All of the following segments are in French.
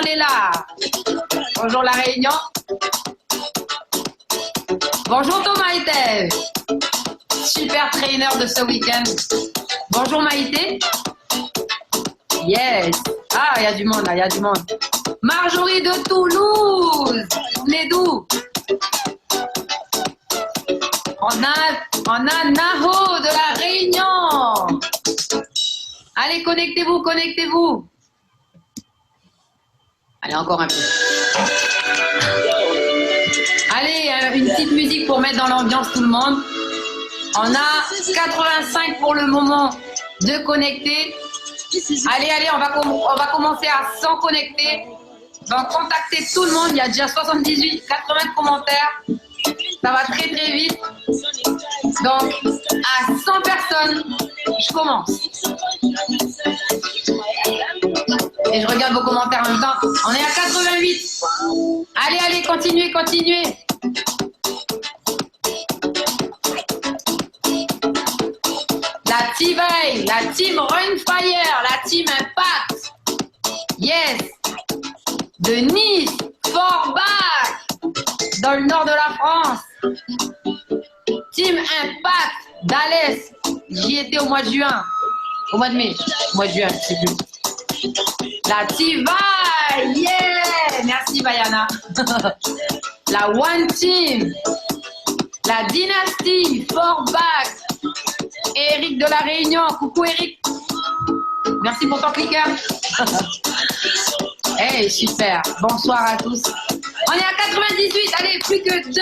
on est là. Bonjour La Réunion. Bonjour Thomas Maïté. Super trainer de ce week-end. Bonjour Maïté. Yes. Ah, il y a du monde là, il y a du monde. Marjorie de Toulouse. Vous venez d'où? On a Naho de La Réunion. Allez, connectez-vous, connectez-vous. Allez, encore un peu. Allez, une petite musique pour mettre dans l'ambiance tout le monde. On a 85 pour le moment de connectés. Allez, allez, on va commencer à 100 connectés. Donc, contactez tout le monde. Il y a déjà 78, 80 commentaires. Ça va très, très vite. Donc, à 100 personnes, je commence. Et je regarde vos commentaires en même temps. On est à 88. Allez, allez, continuez, continuez. La team A, la team Runfire, la team Impact. Yes. De Nice, Forbach, dans le nord de la France. Team Impact d'Alès. J'y étais au mois de juin. Au mois de mai. Au mois de juin, je sais plus. La Tiva, yeah! Merci Bayana. La One Team. La Dynastie, Forbach. Et Eric de La Réunion. Coucou Eric. Merci pour ton clicker. Hey, super. Bonsoir à tous. On est à 98. Allez, plus que 2.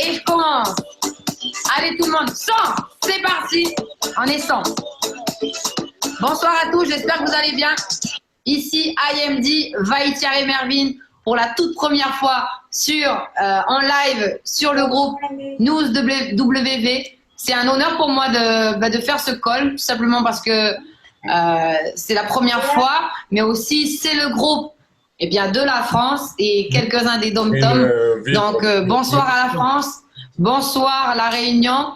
Et je commence. Allez tout le monde. 100. C'est parti. On est 100. Bonsoir à tous. J'espère que vous allez bien. Ici, IMD, Vaïtiare Mervin, pour la toute première fois en live sur le groupe News WV. C'est un honneur pour moi de faire ce call, tout simplement parce que c'est la première fois, mais aussi c'est le groupe de la France et quelques-uns des dom-toms. Donc, bonsoir à la France, bonsoir la Réunion,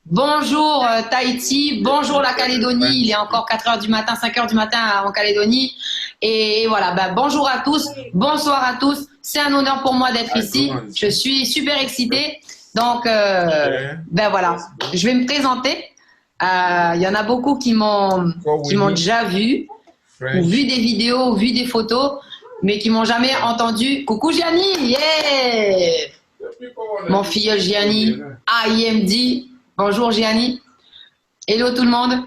bonjour Tahiti, bonjour la Calédonie. Il est encore 4 h du matin, 5 h du matin en Calédonie. Et voilà, bonjour à tous, bonsoir à tous. C'est un honneur pour moi d'être ici. Je suis super excitée. Donc, voilà, je vais me présenter. Il y en a beaucoup qui m'ont déjà vu, ou vu des vidéos, ou vu des photos, mais qui m'ont jamais entendu. Coucou Gianni, yeah! Mon filleul Gianni, IMD. Bonjour Gianni. Hello tout le monde.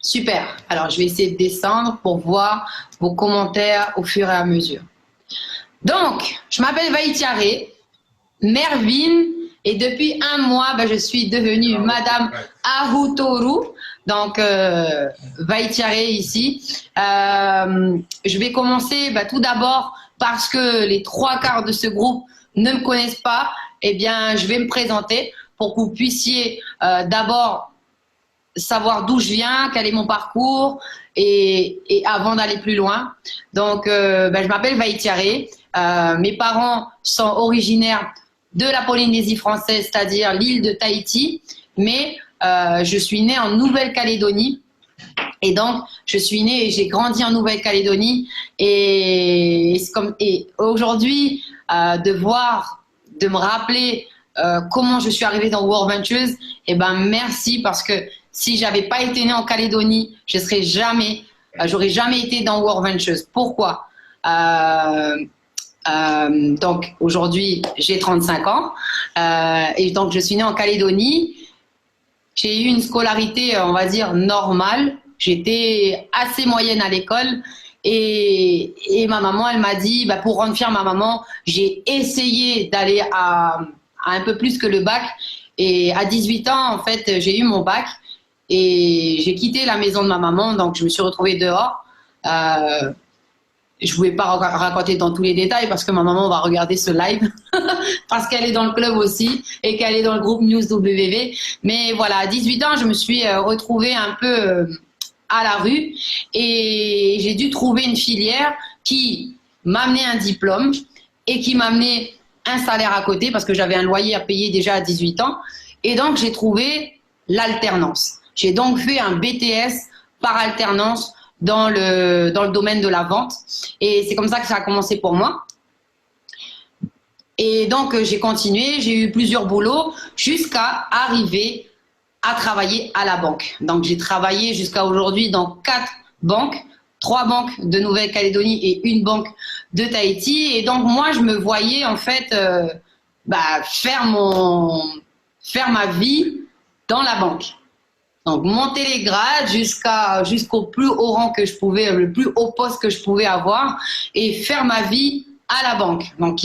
Super. Alors, je vais essayer de descendre pour voir vos commentaires au fur et à mesure. Donc, je m'appelle Vaïtiare Mervin. Et depuis un mois, je suis devenue Madame Ahutoru, donc Vaïtiare ici. Je vais commencer tout d'abord parce que les 3/4 de ce groupe ne me connaissent pas. Eh bien, je vais me présenter pour que vous puissiez d'abord savoir d'où je viens, quel est mon parcours et avant d'aller plus loin. Donc, je m'appelle Vaïtiare. Mes parents sont originaires de la Polynésie française, c'est-à-dire l'île de Tahiti, mais je suis née en Nouvelle-Calédonie et donc je suis née et j'ai grandi en Nouvelle-Calédonie et aujourd'hui de me rappeler comment je suis arrivée dans World Ventures, merci parce que si j'avais pas été née en Calédonie, j'aurais jamais été dans World Ventures. Pourquoi? Donc aujourd'hui j'ai 35 ans et donc je suis née en Calédonie. J'ai eu une scolarité, on va dire, normale. J'étais assez moyenne à l'école et ma maman, elle m'a dit, pour rendre fière ma maman, j'ai essayé d'aller à un peu plus que le bac. Et à 18 ans, en fait, j'ai eu mon bac et j'ai quitté la maison de ma maman, donc je me suis retrouvée dehors. Je ne pouvais pas raconter dans tous les détails parce que ma maman va regarder ce live parce qu'elle est dans le club aussi et qu'elle est dans le groupe News WV. Mais voilà, à 18 ans, je me suis retrouvée un peu à la rue et j'ai dû trouver une filière qui m'amenait un diplôme et qui m'amenait un salaire à côté parce que j'avais un loyer à payer déjà à 18 ans. Et donc, j'ai trouvé l'alternance. J'ai donc fait un BTS par alternance dans le domaine de la vente. Et c'est comme ça que ça a commencé pour moi. Et donc, j'ai continué, j'ai eu plusieurs boulots jusqu'à arriver à travailler à la banque. Donc, j'ai travaillé jusqu'à aujourd'hui dans 4 banques, 3 banques de Nouvelle-Calédonie et une banque de Tahiti. Et donc, moi, je me voyais en fait faire ma vie dans la banque. Donc, monter les grades jusqu'au plus haut rang que je pouvais, le plus haut poste que je pouvais avoir et faire ma vie à la banque. Donc,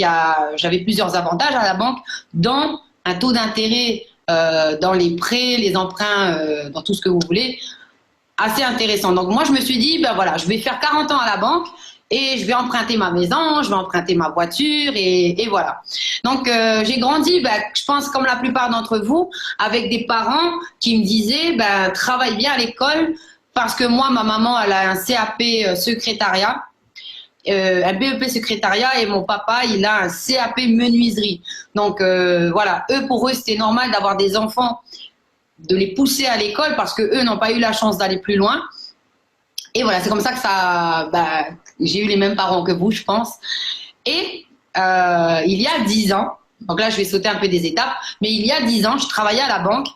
j'avais plusieurs avantages à la banque, dont un taux d'intérêt dans les prêts, les emprunts, dans tout ce que vous voulez, assez intéressant. Donc, moi, je me suis dit, ben voilà, je vais faire 40 ans à la banque et je vais emprunter ma maison, je vais emprunter ma voiture et voilà. Donc, j'ai grandi, je pense comme la plupart d'entre vous, avec des parents qui me disaient, travaille bien à l'école parce que moi, ma maman, elle a un CAP secrétariat. Un BEP secrétariat et mon papa il a un CAP menuiserie. Donc voilà, pour eux c'était normal d'avoir des enfants, de les pousser à l'école parce que eux n'ont pas eu la chance d'aller plus loin. Et voilà, c'est comme ça que j'ai eu les mêmes parents que vous, je pense. Et il y a 10 ans, donc là je vais sauter un peu des étapes, mais il y a 10 ans je travaillais à la banque.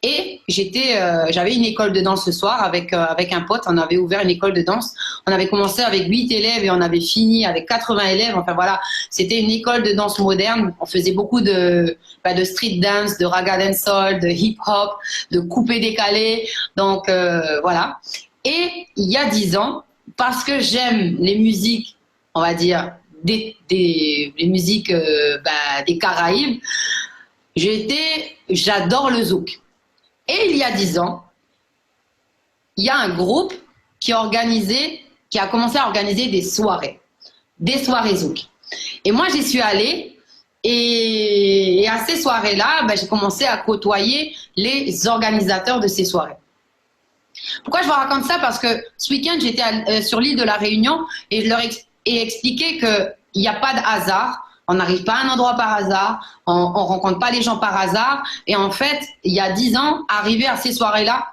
Et j'avais une école de danse ce soir avec un pote. On avait ouvert une école de danse. On avait commencé avec 8 élèves et on avait fini avec 80 élèves. Enfin voilà, c'était une école de danse moderne. On faisait beaucoup de street dance, de raga dancehall, de hip hop, de coupé décalé. Donc voilà. Et il y a 10 ans, parce que j'aime les musiques, on va dire les musiques des Caraïbes, j'adore le zouk. Et il y a 10 ans, il y a un groupe qui a commencé à organiser des soirées zouk. Et moi, j'y suis allée et à ces soirées-là, j'ai commencé à côtoyer les organisateurs de ces soirées. Pourquoi je vous raconte ça? Parce que ce week-end, j'étais sur l'île de la Réunion et je leur ai expliqué qu'il n'y a pas de hasard. On n'arrive pas à un endroit par hasard, on rencontre pas les gens par hasard. Et en fait, il y a 10 ans, arrivé à ces soirées-là,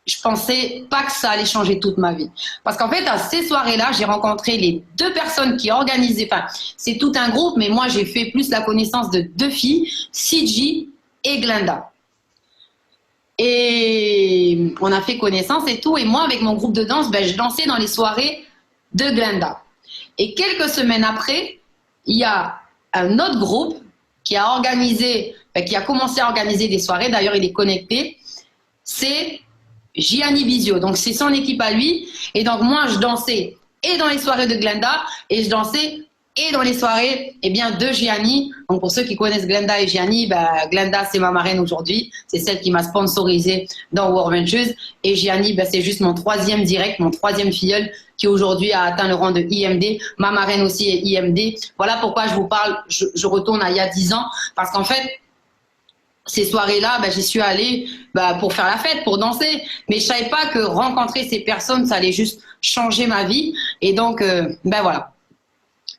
je pensais pas que ça allait changer toute ma vie. Parce qu'en fait, à ces soirées-là, j'ai rencontré les 2 personnes qui organisaient, c'est tout un groupe, mais moi, j'ai fait plus la connaissance de 2 filles, Siji et Glenda. Et on a fait connaissance et tout. Et moi, avec mon groupe de danse, je dansais dans les soirées de Glenda. Et quelques semaines après, il y a un autre groupe qui a commencé à organiser des soirées. D'ailleurs, il est connecté. C'est Gianni Bizio. Donc, c'est son équipe à lui. Et donc, moi, je dansais et dans les soirées de Glenda et je dansais et dans les soirées de Gianni. Donc, pour ceux qui connaissent Glenda et Gianni, Glenda, c'est ma marraine aujourd'hui. C'est celle qui m'a sponsorisée dans War Ventures. Et Gianni, c'est juste mon 3e direct, mon 3e filleul qui aujourd'hui a atteint le rang de IMD. Ma marraine aussi est IMD. Voilà pourquoi je vous parle, je retourne à il y a 10 ans. Parce qu'en fait, ces soirées-là, j'y suis allée pour faire la fête, pour danser. Mais je savais pas que rencontrer ces personnes, ça allait juste changer ma vie. Et donc, voilà.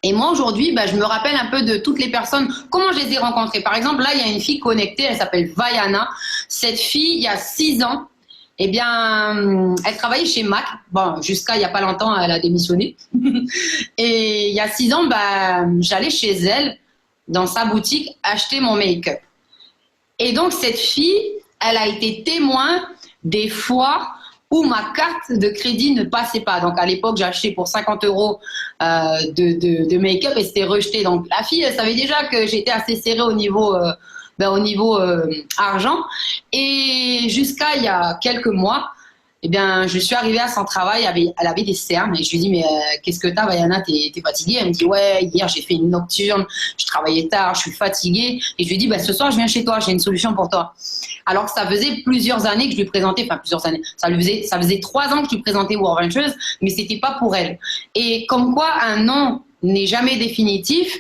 Et moi, aujourd'hui, je me rappelle un peu de toutes les personnes, comment je les ai rencontrées. Par exemple, là, il y a une fille connectée, elle s'appelle Vaiana. Cette fille, il y a 6 ans, elle travaillait chez MAC. Bon, jusqu'à il n'y a pas longtemps, elle a démissionné. Et il y a 6 ans, j'allais chez elle, dans sa boutique, acheter mon make-up. Et donc, cette fille, elle a été témoin des fois où ma carte de crédit ne passait pas. Donc, à l'époque, j'ai acheté pour 50 € de make-up et c'était rejeté. Donc, la fille, elle savait déjà que j'étais assez serrée au niveau argent. Et jusqu'à il y a quelques mois, je suis arrivée à son travail, elle avait des cernes et je lui dis mais qu'est-ce que t'as Vaiana, t'es fatiguée? Elle me dit ouais, hier j'ai fait une nocturne, je travaillais tard, je suis fatiguée. Et je lui dis ce soir je viens chez toi, j'ai une solution pour toi. Alors que ça faisait plusieurs années que je lui présentais, plusieurs années, ça faisait 3 ans que je lui présentais War Ventures, mais c'était pas pour elle. Et comme quoi un non n'est jamais définitif.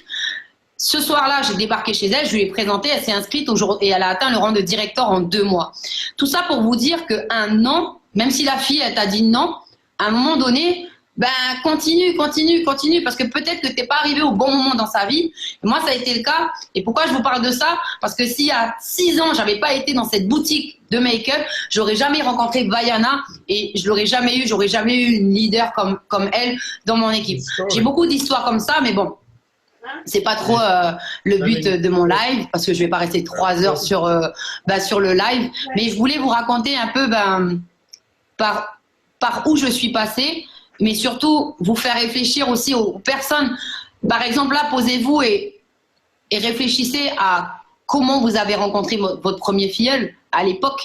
Ce soir-là, j'ai débarqué chez elle, je lui ai présenté, elle s'est inscrite et elle a atteint le rang de directeur en 2 mois. Tout ça pour vous dire qu'un non, même si la fille, elle t'a dit non, à un moment donné, ben continue, continue, continue, parce que peut-être que tu n'es pas arrivé au bon moment dans sa vie. Et moi, ça a été le cas. Et pourquoi je vous parle de ça? Parce que s'il y a 6 ans, j'avais pas été dans cette boutique de make-up, j'aurais jamais rencontré Vaiana et je l'aurais jamais eu, j'aurais jamais eu une leader comme elle dans mon équipe. J'ai beaucoup d'histoires comme ça, mais bon, c'est pas trop le but de mon live, parce que je vais pas rester 3 heures sur le live, mais je voulais vous raconter un peu par où je suis passée, mais surtout vous faire réfléchir aussi aux personnes. Par exemple, là, posez-vous et réfléchissez à comment vous avez rencontré votre premier filleul à l'époque,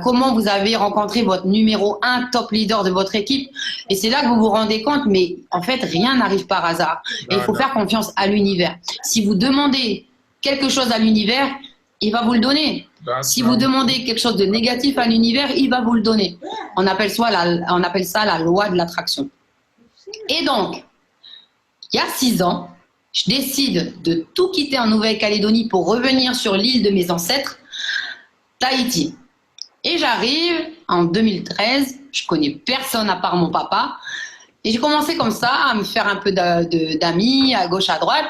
comment vous avez rencontré votre numéro 1 top leader de votre équipe. Et c'est là que vous vous rendez compte, mais en fait, rien n'arrive par hasard. Et il faut faire confiance à l'univers. Si vous demandez quelque chose à l'univers, il va vous le donner. Si vous demandez quelque chose de négatif à l'univers, il va vous le donner. On appelle ça la loi de l'attraction. Et donc, il y a 6 ans, je décide de tout quitter en Nouvelle-Calédonie pour revenir sur l'île de mes ancêtres, Tahiti. Et j'arrive en 2013, je connais personne à part mon papa, et j'ai commencé comme ça à me faire un peu d'amis à gauche, à droite.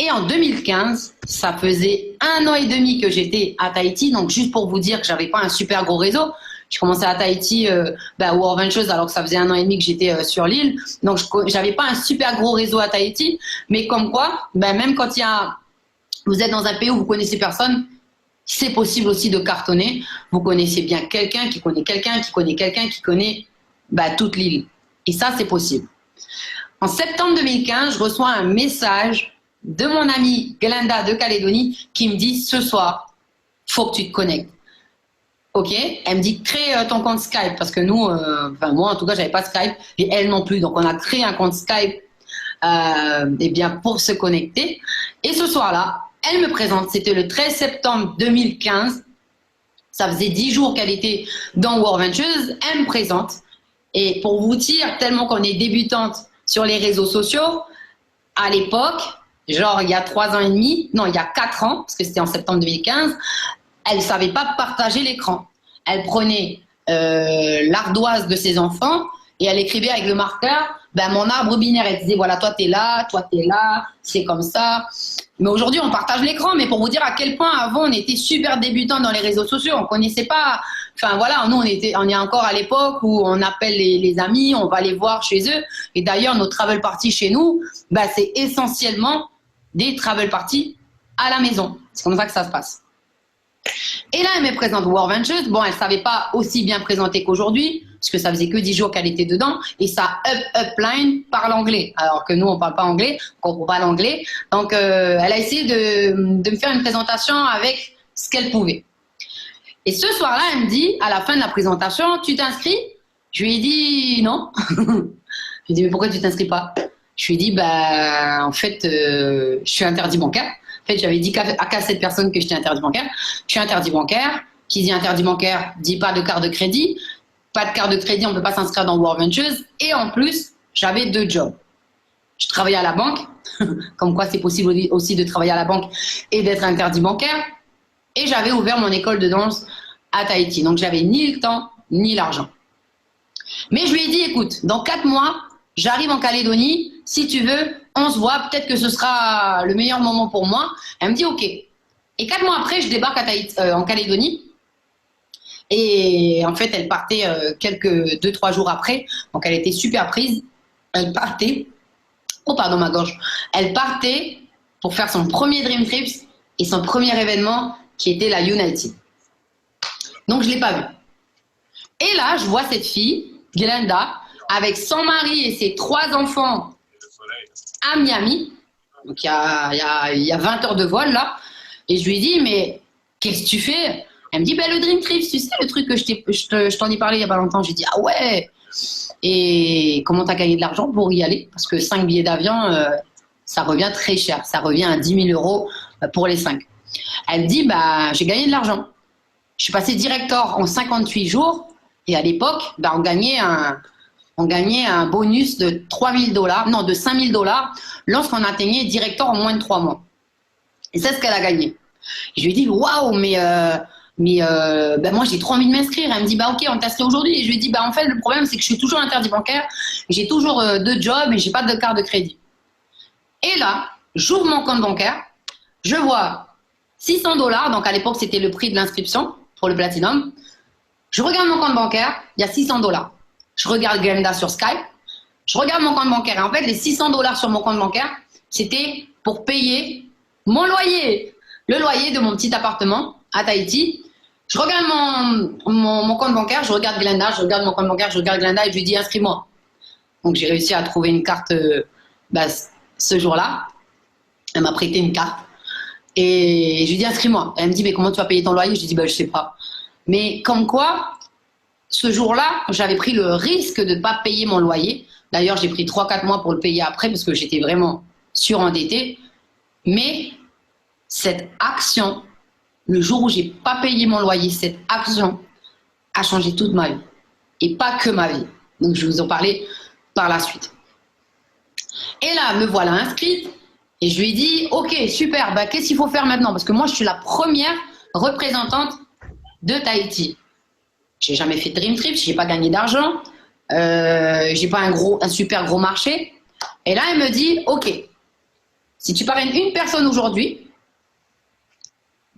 Et en 2015, ça faisait 1 an et demi que j'étais à Tahiti. Donc, juste pour vous dire que j'avais pas un super gros réseau. J'ai commencé à Tahiti au World Ventures alors que ça faisait 1 an et demi que j'étais sur l'île. Donc, j'avais pas un super gros réseau à Tahiti. Mais comme quoi, même quand vous êtes dans un pays où vous connaissez personne, c'est possible aussi de cartonner. Vous connaissez bien quelqu'un qui connaît quelqu'un qui connaît quelqu'un qui connaît toute l'île. Et ça, c'est possible. En septembre 2015, je reçois un message de mon amie Glenda de Calédonie qui me dit ce soir, faut que tu te connectes. Ok, elle me dit crée ton compte Skype parce que nous, moi en tout cas, j'avais pas Skype et elle non plus. Donc on a créé un compte Skype pour se connecter. Et ce soir-là, elle me présente. C'était le 13 septembre 2015. Ça faisait 10 jours qu'elle était dans World Ventures. Elle me présente. Et pour vous dire, tellement qu'on est débutante sur les réseaux sociaux, à l'époque, genre il y a 3 ans et demi, non, il y a 4 ans, parce que c'était en septembre 2015, elle ne savait pas partager l'écran. Elle prenait l'ardoise de ses enfants et elle écrivait avec le marqueur mon arbre binaire. Elle disait voilà, toi t'es là, c'est comme ça. Mais aujourd'hui on partage l'écran, mais pour vous dire à quel point avant on était super débutants dans les réseaux sociaux, on connaissait pas. Enfin voilà, nous on est encore à l'époque où on appelle les amis, on va les voir chez eux. Et d'ailleurs nos travel parties chez nous, c'est essentiellement des travel parties à la maison. C'est comme ça que ça se passe. Et là, elle me présente World Ventures. Bon, elle ne savait pas aussi bien présenter qu'aujourd'hui, parce que ça faisait que 10 jours qu'elle était dedans. Et sa upline parle anglais, alors que nous, on ne parle pas anglais, on ne comprend pas l'anglais. Donc, elle a essayé de me faire une présentation avec ce qu'elle pouvait. Et ce soir-là, elle me dit, à la fin de la présentation, tu t'inscris? Je lui ai dit non. Je lui ai dit, mais pourquoi tu ne t'inscris pas? Je lui ai dit, en fait, je suis interdit bancaire. En fait, j'avais dit qu'à cette personne que j'étais interdit bancaire. Je suis interdit bancaire. Qui dit interdit bancaire dit pas de carte de crédit. Pas de carte de crédit, on ne peut pas s'inscrire dans World Ventures. Et en plus, j'avais 2 jobs. Je travaillais à la banque, comme quoi c'est possible aussi de travailler à la banque et d'être interdit bancaire. Et j'avais ouvert mon école de danse à Tahiti. Donc, j'avais ni le temps, ni l'argent. Mais je lui ai dit, écoute, dans 4 mois, j'arrive en Calédonie. Si tu veux, on se voit. Peut-être que ce sera le meilleur moment pour moi. Elle me dit, OK. Et 4 mois après, je débarque en Calédonie. Et en fait, elle partait 2-3 jours après. Donc, elle était super prise. Elle partait. Oh, pardon, ma gorge. Elle partait pour faire son premier Dream Trips et son premier événement qui était la United. Donc, je ne l'ai pas vue. Et là, je vois cette fille, Glenda, avec son mari et ses 3 enfants à Miami. Donc, il y a 20 heures de vol, là. Et je lui dis, mais qu'est-ce que tu fais? Elle me dit, le Dream Trips, tu sais, le truc que je t'en ai parlé il n'y a pas longtemps. Je lui dis, ah ouais. Et comment tu as gagné de l'argent pour y aller? Parce que 5 billets d'avion, ça revient très cher. Ça revient à 10 000 euros pour les 5. Elle me dit, j'ai gagné de l'argent. Je suis passé directeur en 58 jours. Et à l'époque, on gagnait un bonus de de 5 000 $ lorsqu'on atteignait directeur en moins de 3 mois. Et c'est ce qu'elle a gagné. Je lui ai dit, waouh, mais Mais moi, j'ai trop envie de m'inscrire. Elle me dit, bah ok, on t'inscrit aujourd'hui. Et je lui ai dit, bah en fait, le problème, c'est que je suis toujours interdit bancaire. J'ai toujours 2 jobs et j'ai pas de carte de crédit. Et là, j'ouvre mon compte bancaire. Je vois $600. Donc à l'époque, c'était le prix de l'inscription pour le Platinum. Je regarde mon compte bancaire. Il y a $600. Je regarde Glenda sur Skype. Je regarde mon compte bancaire. Et en fait, les $600 sur mon compte bancaire, c'était pour payer mon loyer. Le loyer de mon petit appartement à Tahiti. Je regarde mon compte bancaire, je regarde Glenda, je regarde mon compte bancaire, je regarde Glenda et je lui dis inscris-moi. Donc j'ai réussi à trouver une carte ce jour-là. Elle m'a prêté une carte et je lui dis inscris-moi. Elle me dit mais comment tu vas payer ton loyer? Je lui dis je sais pas. Mais comme quoi, ce jour-là, j'avais pris le risque de ne pas payer mon loyer. D'ailleurs, j'ai pris 3-4 mois pour le payer après parce que j'étais vraiment surendettée. Mais cette action, le jour où j'ai pas payé mon loyer, cette action a changé toute ma vie. Et pas que ma vie. Donc, je vais vous en parler par la suite. Et là, me voilà inscrite. Et je lui ai dit, ok, super, qu'est-ce qu'il faut faire maintenant? Parce que moi, je suis la première représentante de Tahiti. J'ai jamais fait de Dream Trip, j'ai pas gagné d'argent. J'ai pas un super gros marché. Et là, elle me dit, ok, si tu parraines une personne aujourd'hui,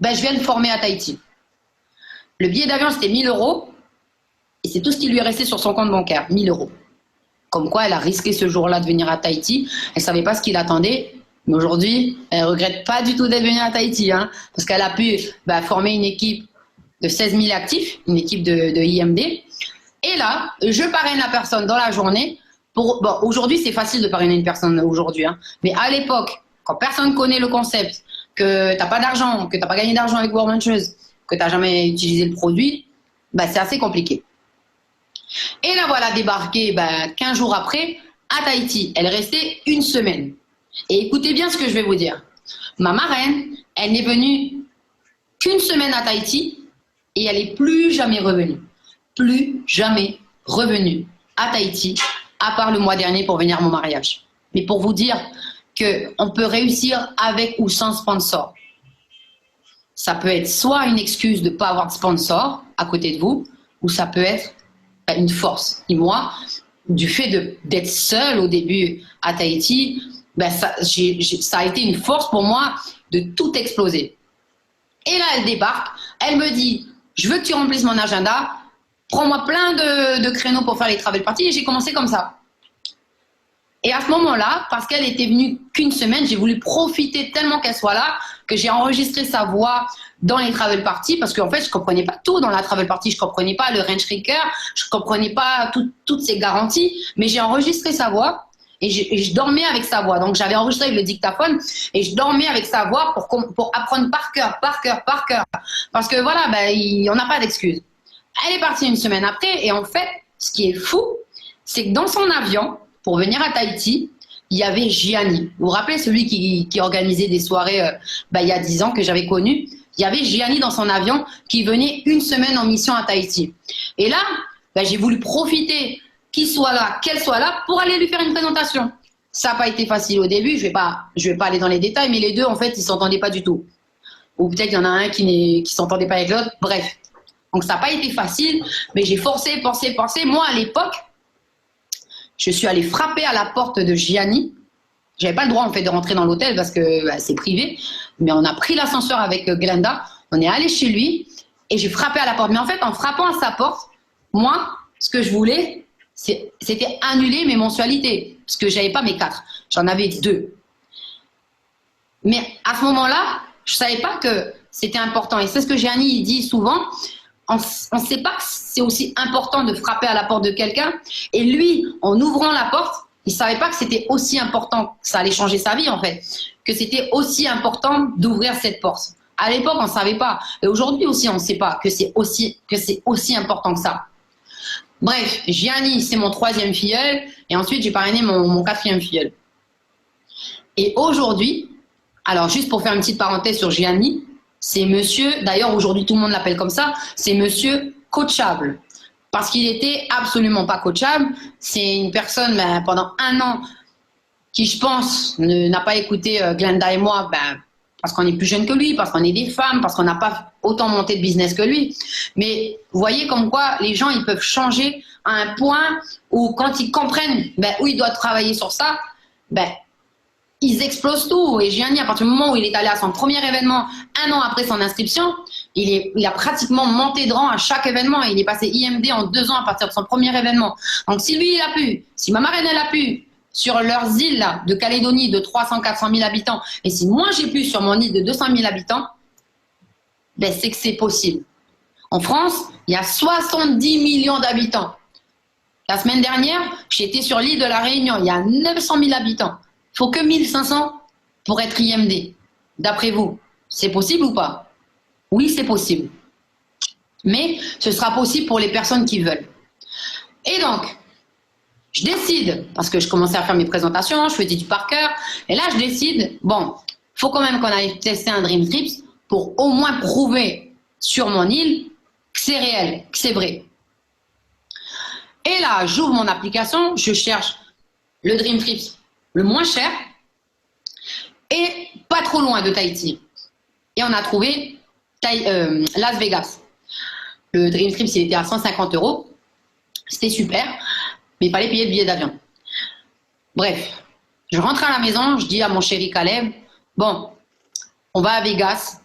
je viens de former à Tahiti. Le billet d'avion, c'était 1 000 €. Et c'est tout ce qui lui est resté sur son compte bancaire, 1 000 €. Comme quoi, elle a risqué ce jour-là de venir à Tahiti. Elle ne savait pas ce qu'il attendait. Mais aujourd'hui, elle ne regrette pas du tout d'être venue à Tahiti. Parce qu'elle a pu former une équipe de 16 000 actifs, une équipe de IMD. Et là, je parraine la personne dans la journée. Aujourd'hui, c'est facile de parrainer une personne aujourd'hui. Mais à l'époque, quand personne ne connaît le concept, que tu n'as pas d'argent, que tu n'as pas gagné d'argent avec World Ventures, que tu n'as jamais utilisé le produit, c'est assez compliqué. Et la voilà débarquée 15 jours après à Tahiti. Elle restait 1 semaine. Et écoutez bien ce que je vais vous dire. Ma marraine, elle n'est venue qu'1 semaine à Tahiti et elle n'est plus jamais revenue. Plus jamais revenue à Tahiti, à part le mois dernier pour venir à mon mariage. Mais pour vous dire qu'on peut réussir avec ou sans sponsor. Ça peut être soit une excuse de ne pas avoir de sponsor à côté de vous, ou ça peut être une force. Et moi, du fait d'être seule au début à Tahiti, ça a été une force pour moi de tout exploser. Et là, elle débarque, elle me dit, je veux que tu remplisses mon agenda, prends-moi plein de créneaux pour faire les travel parties, et j'ai commencé comme ça. Et à ce moment-là, parce qu'elle était venue qu'1 semaine, j'ai voulu profiter tellement qu'elle soit là que j'ai enregistré sa voix dans les travel parties parce qu'en fait, je comprenais pas tout dans la travel party. Je comprenais pas le range trigger, je comprenais pas toutes ces garanties, mais j'ai enregistré sa voix et je dormais avec sa voix. Donc, j'avais enregistré avec le dictaphone et je dormais avec sa voix pour apprendre par cœur. Parce que voilà, on n'a pas d'excuses. Elle est partie 1 semaine après et en fait, ce qui est fou, c'est que dans son avion, pour venir à Tahiti, il y avait Gianni. Vous vous rappelez celui qui organisait des soirées il y a 10 ans que j'avais connu? Il y avait Gianni dans son avion qui venait 1 semaine en mission à Tahiti. Et là, j'ai voulu profiter qu'il soit là, qu'elle soit là, pour aller lui faire une présentation. Ça n'a pas été facile au début, je vais pas aller dans les détails, mais les deux, en fait, ils ne s'entendaient pas du tout. Ou peut-être qu'il y en a un qui ne s'entendait pas avec l'autre, bref. Donc ça n'a pas été facile, mais j'ai forcé. Moi, à l'époque, je suis allée frapper à la porte de Gianni. J'avais pas le droit en fait de rentrer dans l'hôtel parce que c'est privé. Mais on a pris l'ascenseur avec Glenda. On est allé chez lui et j'ai frappé à la porte. Mais en fait, en frappant à sa porte, moi, ce que je voulais, c'était annuler mes mensualités parce que j'avais pas mes 4. J'en avais 2. Mais à ce moment-là, je savais pas que c'était important. Et c'est ce que Gianni dit souvent. On ne sait pas que c'est aussi important de frapper à la porte de quelqu'un. Et lui, en ouvrant la porte, il ne savait pas que c'était aussi important, que ça allait changer sa vie en fait, que c'était aussi important d'ouvrir cette porte. À l'époque, on ne savait pas. Et aujourd'hui aussi, on ne sait pas que c'est aussi important que ça. Bref, Gianni, c'est mon 3e filleul. Et ensuite, j'ai parrainé mon 4e filleul. Et aujourd'hui, alors juste pour faire une petite parenthèse sur Gianni, c'est monsieur, d'ailleurs aujourd'hui tout le monde l'appelle comme ça, c'est monsieur coachable. Parce qu'il était absolument pas coachable. C'est une personne pendant 1 an qui, je pense, n'a pas écouté Glenda et moi parce qu'on est plus jeune que lui, parce qu'on est des femmes, parce qu'on n'a pas autant monté de business que lui. Mais vous voyez comme quoi les gens, ils peuvent changer à un point où quand ils comprennent où ils doivent travailler sur ça, ils explosent tout. Et j'ai dit, à partir du moment où il est allé à son premier événement, 1 an après son inscription, il a pratiquement monté de rang à chaque événement. Il est passé IMD en 2 ans à partir de son premier événement. Donc si lui, il a pu, si ma marraine, elle a pu, sur leurs îles là, de Calédonie de 300-400 000 habitants, et si moi j'ai pu sur mon île de 200 000 habitants, c'est que c'est possible. En France, il y a 70 millions d'habitants. La semaine dernière, j'étais sur l'île de la Réunion, il y a 900 000 habitants. Il faut que 1500 pour être IMD. D'après vous, c'est possible ou pas? Oui, c'est possible. Mais ce sera possible pour les personnes qui veulent. Et donc, je décide, parce que je commençais à faire mes présentations, je faisais du par cœur, et là je décide, bon, il faut quand même qu'on aille tester un Dream Trips pour au moins prouver sur mon île que c'est réel, que c'est vrai. Et là, j'ouvre mon application, je cherche le Dream Trips le moins cher et pas trop loin de Tahiti. Et on a trouvé Las Vegas. Le Dream Trips, il était à 150 €. C'était super. Mais il fallait payer le billet d'avion. Bref, je rentre à la maison, je dis à mon chéri Caleb, bon, on va à Vegas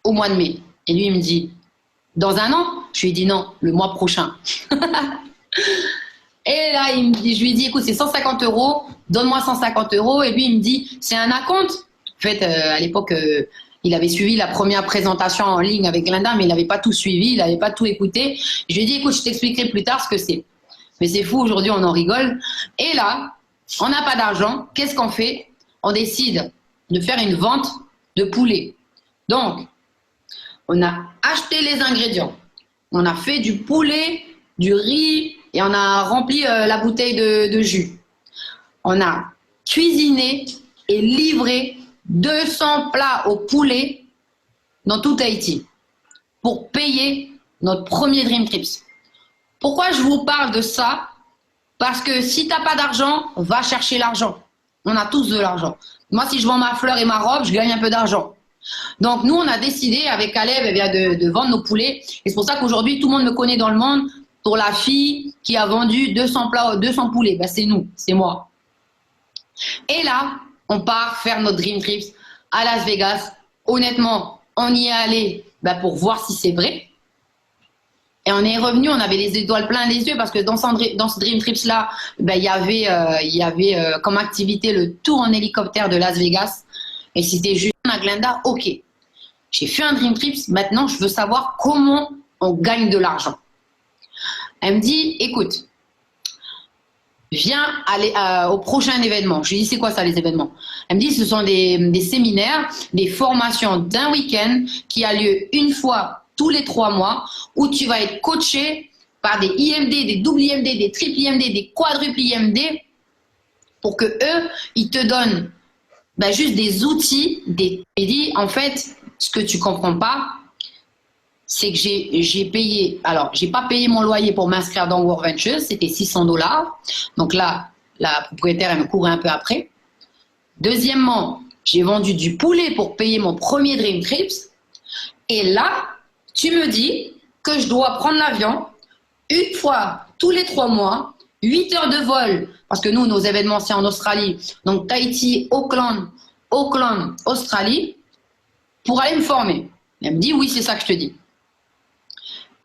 au mois de mai. Et lui, il me dit, dans 1 an? Je lui ai dit non, le mois prochain. Et là, je lui ai dit, écoute, c'est 150 €, donne-moi 150 €. Et lui, il me dit, c'est un acompte. En fait, à l'époque, il avait suivi la première présentation en ligne avec Linda, mais il n'avait pas tout suivi, il n'avait pas tout écouté. Je lui ai dit, écoute, je t'expliquerai plus tard ce que c'est. Mais c'est fou, aujourd'hui, on en rigole. Et là, on n'a pas d'argent. Qu'est-ce qu'on fait? On décide de faire une vente de poulet. Donc, on a acheté les ingrédients. On a fait du poulet, du riz, et on a rempli la bouteille de jus. On a cuisiné et livré 200 plats au poulet dans tout Tahiti pour payer notre premier Dream Trips. Pourquoi je vous parle de ça? Parce que si tu n'as pas d'argent, va chercher l'argent. On a tous de l'argent. Moi, si je vends ma fleur et ma robe, je gagne un peu d'argent. Donc, nous, on a décidé avec Caleb de vendre nos poulets. Et c'est pour ça qu'aujourd'hui, tout le monde me connaît dans le monde pour la fille qui a vendu 200 plats, 200 poulets. C'est nous, c'est moi. Et là, on part faire notre Dream Trips à Las Vegas. Honnêtement, on y est allé pour voir si c'est vrai. Et on est revenu, on avait les étoiles plein les yeux parce que dans ce Dream Trips là, il y avait comme activité le tour en hélicoptère de Las Vegas. Et c'était juste à Glenda, ok, j'ai fait un Dream Trips, maintenant je veux savoir comment on gagne de l'argent. Elle me dit, écoute, viens aller au prochain événement. Je lui dis, c'est quoi ça les événements? Elle me dit, ce sont des séminaires, des formations d'1 week-end qui a lieu une fois tous les 3 mois, où tu vas être coaché par des IMD, des double IMD, des triple IMD, des quadruple IMD, pour que eux, ils te donnent juste des outils. Et dit, en fait, ce que tu comprends pas, c'est que j'ai payé, alors j'ai pas payé mon loyer pour m'inscrire dans World Ventures, c'était 600 $. Donc là, la propriétaire, elle me courait un peu après. Deuxièmement, j'ai vendu du poulet pour payer mon premier Dream Trips. Et là, tu me dis que je dois prendre l'avion une fois tous les 3 mois, 8 heures de vol, parce que nous, nos événements, c'est en Australie. Donc, Tahiti, Auckland, Australie, pour aller me former. Elle me dit, oui, c'est ça que je te dis.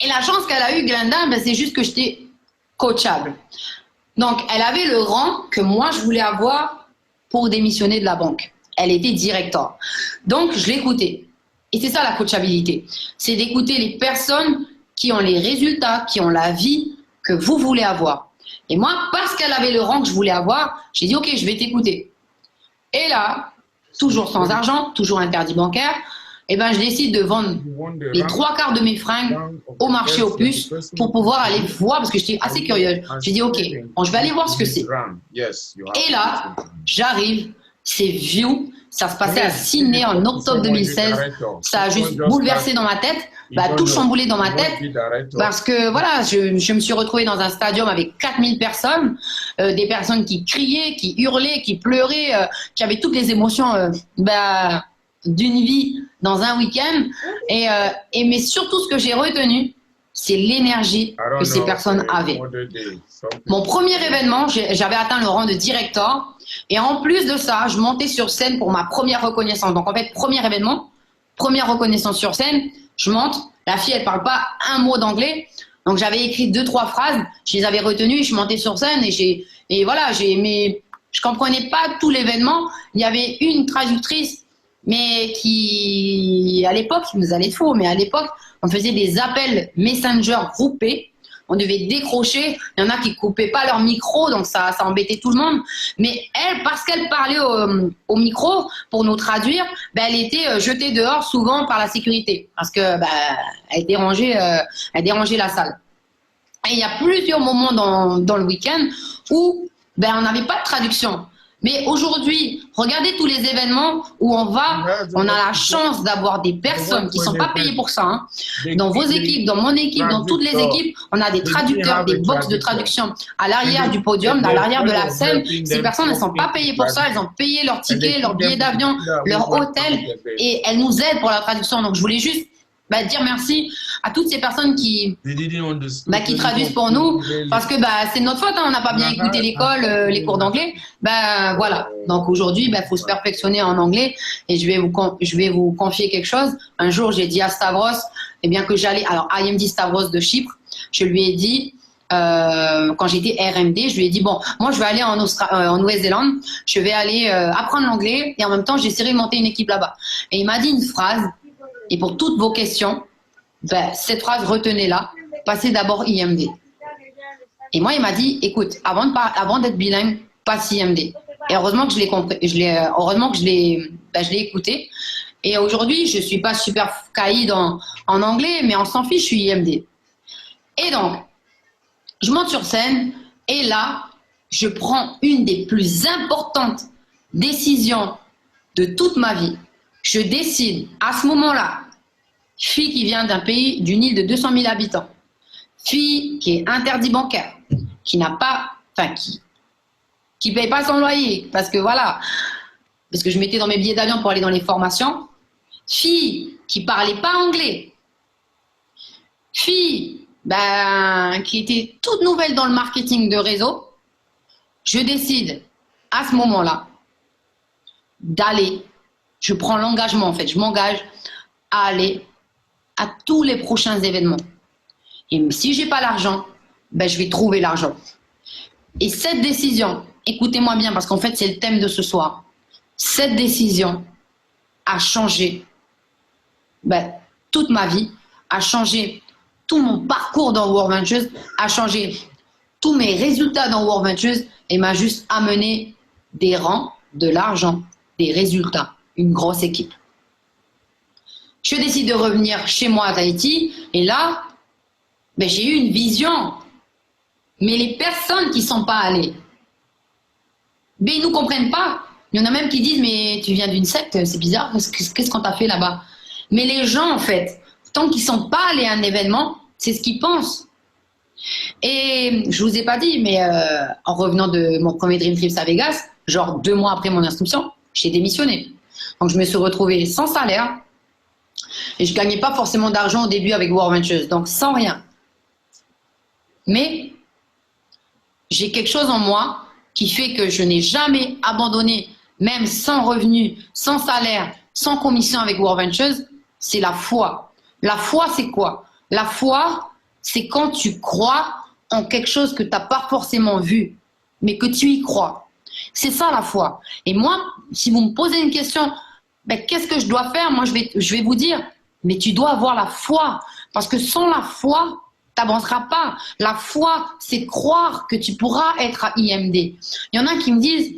Et la chance qu'elle a eue, Glenda, c'est juste que j'étais coachable. Donc, elle avait le rang que moi, je voulais avoir pour démissionner de la banque. Elle était directeur. Donc, je l'écoutais. Et c'est ça la coachabilité. C'est d'écouter les personnes qui ont les résultats, qui ont la vie que vous voulez avoir. Et moi, parce qu'elle avait le rang que je voulais avoir, j'ai dit, ok, je vais t'écouter. Et là, toujours sans argent, toujours interdit bancaire, je décide de vendre les 3/4 de mes fringues au marché aux puces pour pouvoir aller voir, parce que j'étais assez curieuse. J'ai dit, ok, bon, je vais aller voir ce que c'est. Et là, j'arrive, c'est vieux. Ça se passait à Sydney en octobre 2016. Ça a juste bouleversé dans ma tête, tout chamboulé dans ma tête. Parce que voilà, je me suis retrouvée dans un stadium avec 4000 personnes, des personnes qui criaient, qui hurlaient, qui pleuraient, qui avaient toutes les émotions d'une vie dans un week-end. Mais surtout, ce que j'ai retenu, c'est l'énergie que ces personnes avaient. Mon premier événement, j'avais atteint le rang de directeur. Et en plus de ça, je montais sur scène pour ma première reconnaissance. Donc en fait, premier événement, première reconnaissance sur scène, je monte. La fille, elle parle pas un mot d'anglais. Donc j'avais écrit 2-3 phrases, je les avais retenues, je montais sur scène et voilà, je comprenais pas tout l'événement. Il y avait une traductrice, mais qui, à l'époque, il nous allait de faux, mais à l'époque, on faisait des appels Messenger groupés. On devait décrocher. Il y en a qui coupaient pas leur micro, donc ça embêtait tout le monde. Mais elle, parce qu'elle parlait au micro pour nous traduire, ben, elle était jetée dehors souvent par la sécurité parce que elle dérangeait la salle. Et il y a plusieurs moments dans le week-end où on n'avait pas de traduction. Mais aujourd'hui, regardez tous les événements où on va, on a la chance d'avoir des personnes qui ne sont pas payées pour ça. Hein. Dans vos équipes, dans mon équipe, dans toutes les équipes, on a des traducteurs, des box de traduction à l'arrière du podium, à l'arrière de la scène. Ces personnes, elles ne sont pas payées pour ça. Elles ont payé leur ticket, leur billet d'avion, leur hôtel et elles nous aident pour la traduction. Donc, je voulais juste dire merci à toutes ces personnes qui traduisent pour nous parce que c'est notre faute, hein, on n'a pas bien écouté l'école, les cours d'anglais. Voilà. Donc aujourd'hui, faut se perfectionner en anglais et je vais vous confier quelque chose. Un jour, j'ai dit à Stavros, que j'allais, alors IMD Stavros de Chypre, je lui ai dit, quand j'étais RMD, je lui ai dit bon, moi je vais aller en Nouvelle-Zélande, je vais aller apprendre l'anglais et en même temps j'essaierai de monter une équipe là-bas. Et il m'a dit une phrase. Et pour toutes vos questions, cette phrase, retenez-la, passez d'abord IMD. Et moi, il m'a dit, écoute, avant d'être bilingue, passe IMD. Et heureusement que je l'ai compris, heureusement que je l'ai écouté. Et aujourd'hui, je ne suis pas super caïd en anglais, mais on s'en fiche, je suis IMD. Et donc, je monte sur scène et là, je prends une des plus importantes décisions de toute ma vie. Je décide, à ce moment-là, fille qui vient d'un pays, d'une île de 200 000 habitants, fille qui est interdit bancaire, qui n'a pas, qui paye pas son loyer, parce que je mettais dans mes billets d'avion pour aller dans les formations, fille qui parlait pas anglais, fille, qui était toute nouvelle dans le marketing de réseau, je décide, à ce moment-là, d'aller. Je prends l'engagement, en fait, je m'engage à aller à tous les prochains événements. Et si je n'ai pas l'argent, je vais trouver l'argent. Et cette décision, écoutez-moi bien, parce qu'en fait, c'est le thème de ce soir. Cette décision a changé toute ma vie, a changé tout mon parcours dans World Ventures, a changé tous mes résultats dans World Ventures et m'a juste amené des rangs, de l'argent, des résultats. Une grosse équipe. Je décide de revenir chez moi à Tahiti et là, j'ai eu une vision. Mais les personnes qui ne sont pas allées, ils ne nous comprennent pas. Il y en a même qui disent, mais tu viens d'une secte, c'est bizarre, qu'est-ce qu'on t'a fait là-bas? Mais les gens, en fait, tant qu'ils ne sont pas allés à un événement, c'est ce qu'ils pensent. Et je ne vous ai pas dit, mais en revenant de mon premier Dream Trips à Vegas, genre 2 mois après mon inscription, j'ai démissionné. Donc, je me suis retrouvée sans salaire et je ne gagnais pas forcément d'argent au début avec World Ventures, donc sans rien. Mais j'ai quelque chose en moi qui fait que je n'ai jamais abandonné, même sans revenu, sans salaire, sans commission avec World Ventures, c'est la foi. La foi, c'est quoi? La foi, c'est quand tu crois en quelque chose que tu n'as pas forcément vu, mais que tu y crois. C'est ça la foi. Et moi, si vous me posez une question, qu'est-ce que je dois faire? Moi, je vais vous dire, mais tu dois avoir la foi. Parce que sans la foi, tu n'avanceras pas. La foi, c'est croire que tu pourras être à IMD. Il y en a qui me disent,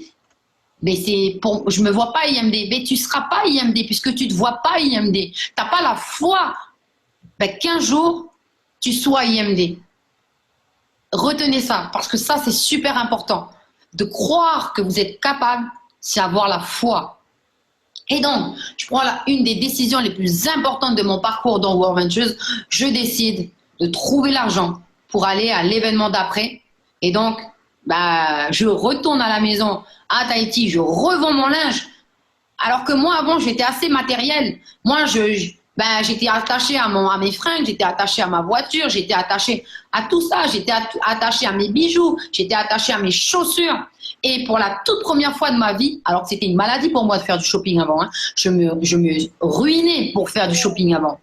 je ne me vois pas IMD. Mais tu ne seras pas IMD puisque tu ne te vois pas IMD. Tu n'as pas la foi qu'un jour, tu sois IMD. Retenez ça, parce que ça, c'est super important. De croire que vous êtes capable, c'est avoir la foi. Et donc, je prends une des décisions les plus importantes de mon parcours dans World Ventures. Je décide de trouver l'argent pour aller à l'événement d'après. Et donc, je retourne à la maison à Tahiti, je revends mon linge. Alors que moi, avant, j'étais assez matériel. Moi, ben, j'étais attachée à mes fringues, j'étais attachée à ma voiture, j'étais attachée à tout ça, j'étais attachée à mes bijoux, j'étais attachée à mes chaussures. Et pour la toute première fois de ma vie, alors que c'était une maladie pour moi de faire du shopping avant, hein, je me ruinais pour faire du shopping avant.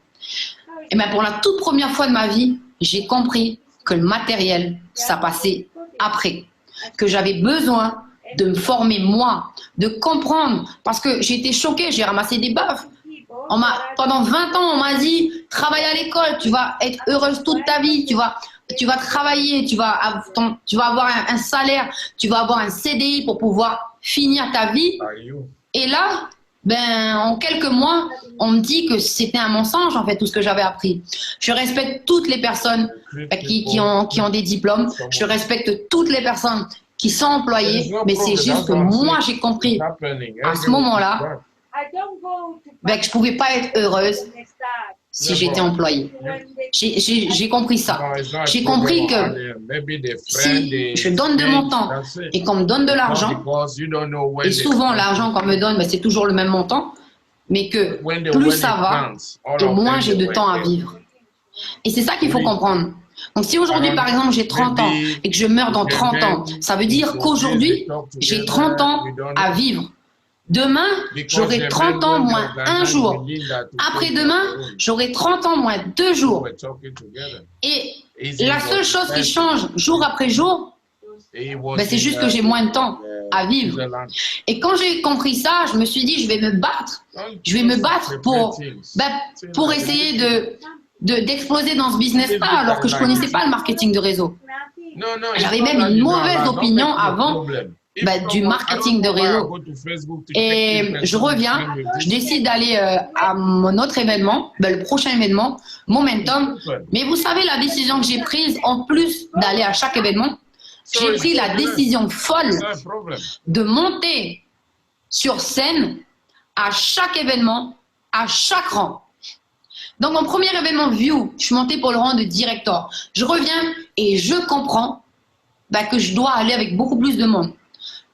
Et bien pour la toute première fois de ma vie, j'ai compris que le matériel, ça passait après. Que j'avais besoin de me former moi, de comprendre. Parce que j'étais choquée, j'ai ramassé des baffes. Pendant 20 ans, on m'a dit, travaille à l'école, tu vas être heureuse toute ta vie, tu vas travailler, tu vas avoir un salaire, tu vas avoir un CDI pour pouvoir finir ta vie. Et là, ben, en quelques mois, on me dit que c'était un mensonge, en fait, tout ce que j'avais appris. Je respecte toutes les personnes qui ont des diplômes, je respecte toutes les personnes qui sont employées, mais c'est juste que moi, j'ai compris à ce moment-là ben, que je ne pouvais pas être heureuse si j'étais employée. J'ai compris ça. J'ai compris que si je donne de mon temps et qu'on me donne de l'argent, et souvent l'argent qu'on me donne, ben, c'est toujours le même montant, mais que plus ça va, et moins j'ai de temps à vivre. Et c'est ça qu'il faut comprendre. Donc si aujourd'hui, par exemple, j'ai 30 ans et que je meurs dans 30 ans, ça veut dire qu'aujourd'hui, j'ai 30 ans à vivre. Demain, j'aurai 30 ans moins un jour. Après-demain, j'aurai 30 ans moins 2 jours. Et la seule chose qui change jour après jour, ben, c'est juste que j'ai moins de temps à vivre. Et quand j'ai compris ça, je me suis dit, je vais me battre. Je vais me battre pour essayer d'exploser dans ce business-là, alors que je ne connaissais pas le marketing de réseau. J'avais même une mauvaise opinion avant du marketing de réseau. Et je reviens, je décide d'aller à mon autre événement, le prochain événement, Momentum. Mais vous savez la décision que j'ai prise, en plus d'aller à chaque événement, j'ai pris la décision folle de monter sur scène à chaque événement, à chaque rang. Donc, mon premier événement View, je suis montée pour le rang de directeur. Je reviens et je comprends que je dois aller avec beaucoup plus de monde.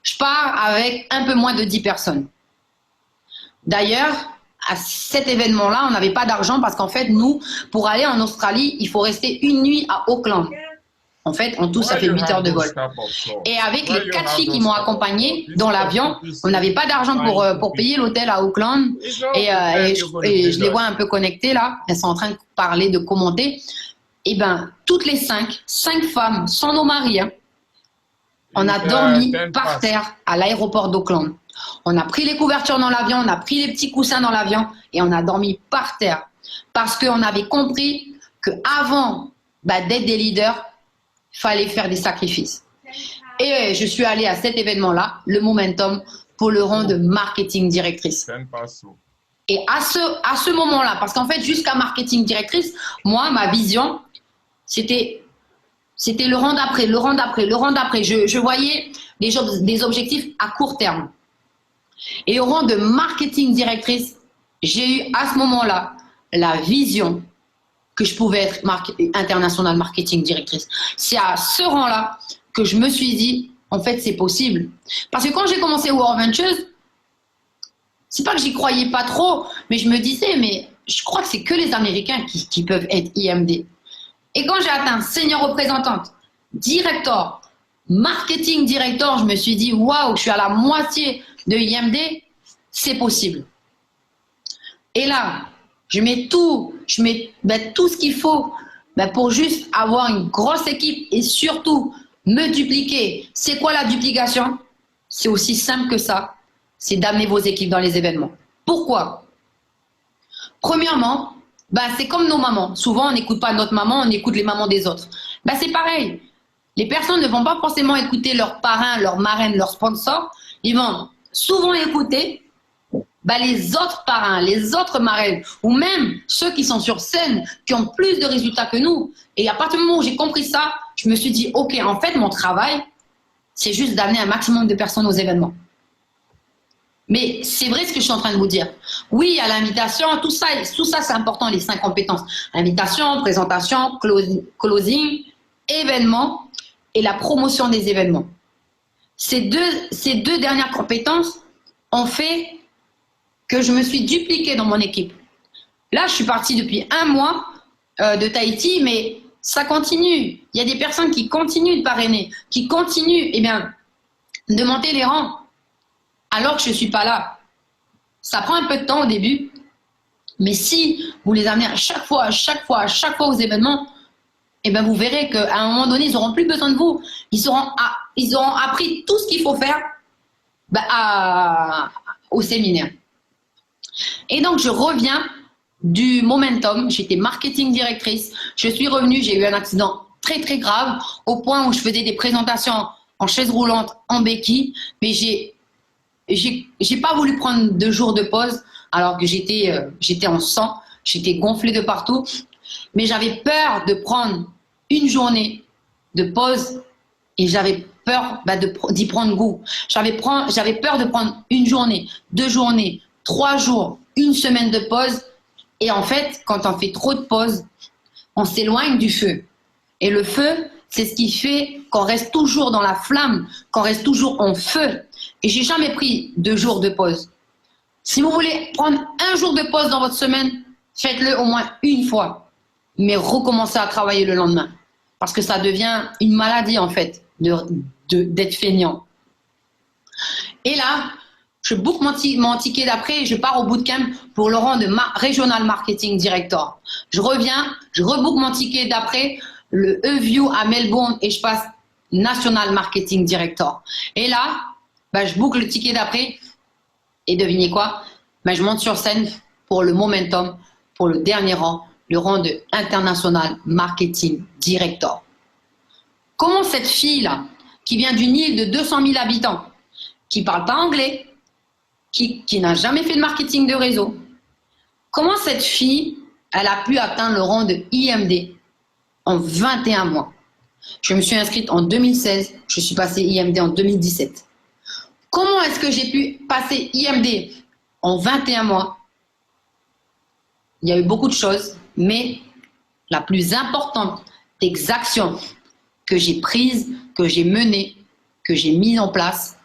Je pars avec un peu moins de 10 personnes. D'ailleurs, à cet événement-là, on n'avait pas d'argent parce qu'en fait, nous, pour aller en Australie, il faut rester une nuit à Auckland. En fait, en tout, ça fait 8 heures de vol. Et avec les 4 filles qui m'ont accompagnée dans l'avion, on n'avait pas d'argent pour payer l'hôtel à Auckland. Et je les vois un peu connectées là. Elles sont en train de parler, de commenter. Et bien, toutes les 5 femmes, sans nos maris, hein, on a dormi par terre à l'aéroport d'Auckland. On a pris les couvertures dans l'avion, on a pris les petits coussins dans l'avion et on a dormi par terre. Parce qu'on avait compris qu'avant d'être des leaders, il fallait faire des sacrifices. Et je suis allée à cet événement-là, le Momentum, pour le rang de marketing directrice. Et à ce moment-là, parce qu'en fait, jusqu'à marketing directrice, moi, ma vision, c'était le rang d'après, le rang d'après, le rang d'après. Je voyais des objectifs à court terme. Et au rang de marketing directrice, j'ai eu à ce moment-là la vision que je pouvais être international marketing directrice. C'est à ce rang-là que je me suis dit, en fait, c'est possible. Parce que quand j'ai commencé War Ventures, c'est pas que j'y croyais pas trop, mais je me disais, mais je crois que c'est que les Américains qui peuvent être IMD. Et quand j'ai atteint senior représentante, director, marketing director, je me suis dit, waouh, je suis à la moitié de IMD, c'est possible. Et là, je mets tout ce qu'il faut pour juste avoir une grosse équipe et surtout me dupliquer. C'est quoi la duplication? C'est aussi simple que ça. C'est d'amener vos équipes dans les événements. Pourquoi? Premièrement, c'est comme nos mamans. Souvent, on n'écoute pas notre maman, on écoute les mamans des autres. C'est pareil. Les personnes ne vont pas forcément écouter leurs parrains, leurs marraines, leurs sponsors. Ils vont souvent écouter les autres parrains, les autres marraines, ou même ceux qui sont sur scène, qui ont plus de résultats que nous. Et à partir du moment où j'ai compris ça, je me suis dit, ok, en fait, mon travail, c'est juste d'amener un maximum de personnes aux événements. Mais c'est vrai ce que je suis en train de vous dire. Oui, il y a l'invitation, tout ça c'est important, les 5 compétences. Invitation, présentation, closing, événement et la promotion des événements. Ces deux dernières compétences ont fait que je me suis dupliquée dans mon équipe. Là, je suis partie depuis 1 mois de Tahiti, mais ça continue. Il y a des personnes qui continuent de parrainer, qui continuent de monter les rangs, alors que je ne suis pas là. Ça prend un peu de temps au début, mais si vous les amenez à chaque fois aux événements, vous verrez qu'à un moment donné, ils n'auront plus besoin de vous. Ils auront appris tout ce qu'il faut faire au séminaire. Et donc, je reviens du momentum. J'étais marketing directrice. Je suis revenue, j'ai eu un accident très, très grave, au point où je faisais des présentations en chaise roulante, en béquille, mais j'ai pas voulu prendre 2 jours de pause, alors que j'étais en sang, j'étais gonflée de partout, mais j'avais peur de prendre une journée de pause et j'avais peur d'y prendre goût. J'avais peur de prendre 1 journée, 2 journées, 3 jours, 1 semaine de pause. Et en fait, quand on fait trop de pauses, on s'éloigne du feu. Et le feu, c'est ce qui fait qu'on reste toujours dans la flamme, qu'on reste toujours en feu. Et j'ai jamais pris 2 jours de pause. Si vous voulez prendre 1 jour de pause dans votre semaine, faites-le au moins 1 fois. Mais recommencez à travailler le lendemain. Parce que ça devient une maladie, en fait, d'être feignant. Et là, je book mon ticket d'après et je pars au bootcamp pour le rang de Regional Marketing Director. Je reviens, je rebook mon ticket d'après, le E-View à Melbourne, et je passe National Marketing Director. Et là, je book le ticket d'après et devinez quoi? Je monte sur scène pour le momentum, pour le dernier rang, le rang de International Marketing Director. Comment cette fille-là, qui vient d'une île de 200 000 habitants, qui ne parle pas anglais, qui n'a jamais fait de marketing de réseau, comment cette fille, elle a pu atteindre le rang de IMD en 21 mois? Je me suis inscrite en 2016, je suis passée IMD en 2017. Comment est-ce que j'ai pu passer IMD en 21 mois? Il y a eu beaucoup de choses, mais la plus importante des actions que j'ai prises, que j'ai menées, que j'ai mises en place,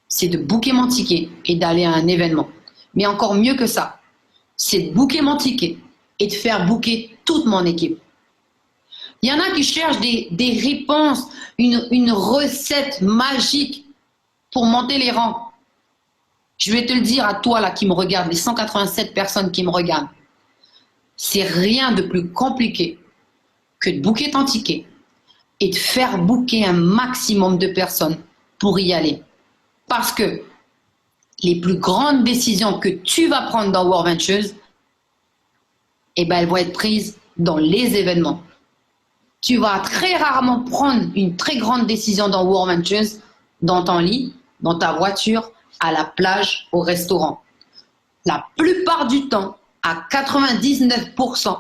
c'est de booker mon ticket et d'aller à un événement. Mais encore mieux que ça, c'est de booker mon ticket et de faire booker toute mon équipe. Il y en a qui cherchent des réponses, une recette magique pour monter les rangs. Je vais te le dire à toi là qui me regarde, les 187 personnes qui me regardent. C'est rien de plus compliqué que de booker ton ticket et de faire booker un maximum de personnes pour y aller. Parce que les plus grandes décisions que tu vas prendre dans World Ventures, elles vont être prises dans les événements. Tu vas très rarement prendre une très grande décision dans World Ventures, dans ton lit, dans ta voiture, à la plage, au restaurant. La plupart du temps, à 99%,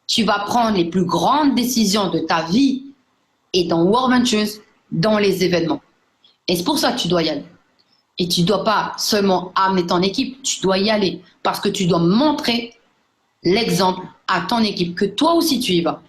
tu vas prendre les plus grandes décisions de ta vie et dans World Ventures, dans les événements. Et c'est pour ça que tu dois y aller. Et tu ne dois pas seulement amener ton équipe, tu dois y aller parce que tu dois montrer l'exemple à ton équipe, que toi aussi tu y vas.